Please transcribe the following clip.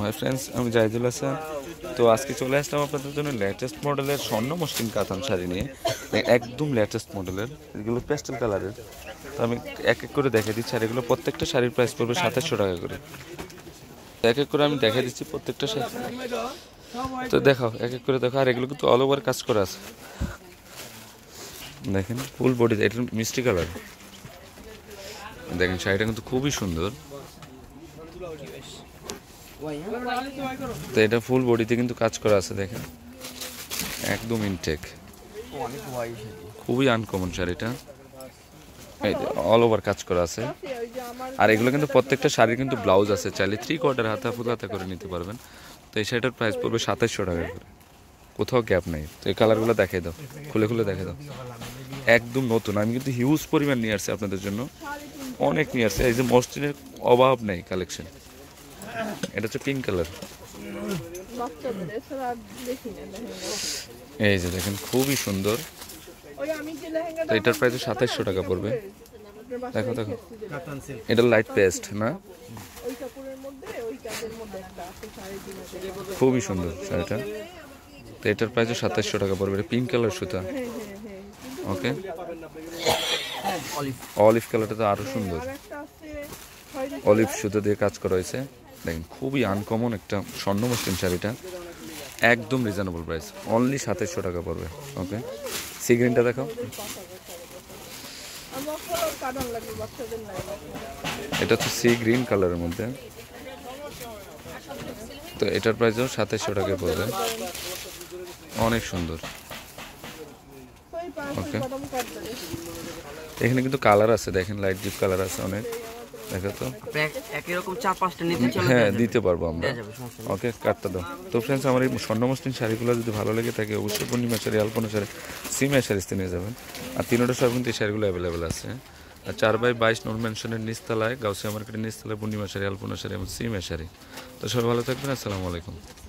Hi friends, আমি জাহিদুল হাসান। তো আজকে চলে আসলাম আপনাদের জন্য লেটেস্ট মডেলের স্বর্ণ মসলিন কাতান শাড়ি নিয়ে। একদম লেটেস্ট মডেলের, এগুলো পেস্টেল কালারের। তো আমি এক এক করে দেখে দিচ্ছি, আর এগুলো প্রত্যেকটা শাড়ির প্রাইস পড়বে 2700 টাকা করে। এক এক করে আমি দেখে দিচ্ছি প্রত্যেকটা শাড়ি। তো দেখাও, এক এক করে দেখো। আর এগুলো কিন্তু অল ওভার কাজ করা আছে, দেখেন ফুল বডি। এটা মিষ্টি কালার, দেখেন শাড়িটা কিন্তু খুবই সুন্দর। তো এটা ফুল বডিতে কিন্তু কাজ করা আছে, দেখেন একদম ইনটেক, খুবই আনকমন শাড়িটা। অল ওভার কাজ করা আছে। আর এগুলো কিন্তু প্রত্যেকটা শাড়ির কিন্তু ব্লাউজ আছে, চাইলে 3/4 হাতা ফুল হাতা করে নিতে পারবেন। তো এই শাড়িটার প্রাইস পড়বে 2700 টাকা করে, কোথাও গ্যাপ নেই। তো এই কালারগুলো দেখাই দাও, খুলে খুলে দেখে দাও। একদম নতুন, আমি কিন্তু হিউজ পরিমাণ নিয়ে আসছি আপনাদের জন্য, অনেক নিয়ে আসছি। এই যে মসলিনের অভাব নেই কালেকশন। এটা হচ্ছে পিঙ্ক কালার, এই যে দেখেন খুবই সুন্দর। তো এটার প্রাইস 2700 টাকা পড়বে। দেখো দেখো, এটা লাইট পেস্ট না, খুবই সুন্দর শাড়িটা। তো এটার প্রাইস 2700 টাকা পড়বে। পিঙ্ক কালার সুতা, ওকে। অলিভ কালারটা তো আরো সুন্দর, অলিভ সুতো দিয়ে কাজ করা হয়েছে। দেখেন খুবই আনকমন একটা স্বর্ণ মসলিন শাড়িটা, একদম রিজনেবল প্রাইস, অনলি 2700 টাকা পড়বে, ওকে। সি গ্রিনটা দেখো, এটা হচ্ছে সি গ্রিন কালারের মধ্যে। তো এটার প্রাইসও 2700 টাকা পড়বে, অনেক সুন্দর, ওকে। এখানে কিন্তু কালার আছে, দেখেন লাইট ডিপ কালার আছে অনেক, দেখো তো। একই রকম 4-5টা নিতে চলে, হ্যাঁ দিতে পারবো আমরা, ওকে। কাটটা দাও। তো ফ্রেন্ডস, আমার এই স্বর্ণ মসলিন শাড়িগুলো যদি ভালো লেগে থাকে, অবশ্যই পূর্ণিমা শাড়ি, আলপনা শাড়ি, সিমিয়া শাড়িতে নিয়ে যাবেন। আর 3টা সব কিন্তু এই শাড়িগুলো অ্যাভেলেবেল আছে। আর 4/22 নূর ম্যানশনের নিচতলায়, গাউসিয়া মার্কেটের নিচতলায় পূর্ণিমা শাড়ি, আলপনা শাড়ি এবং সিমিয়া শাড়ি। তো সবাই ভালো থাকবেন, আসসালামু আলাইকুম।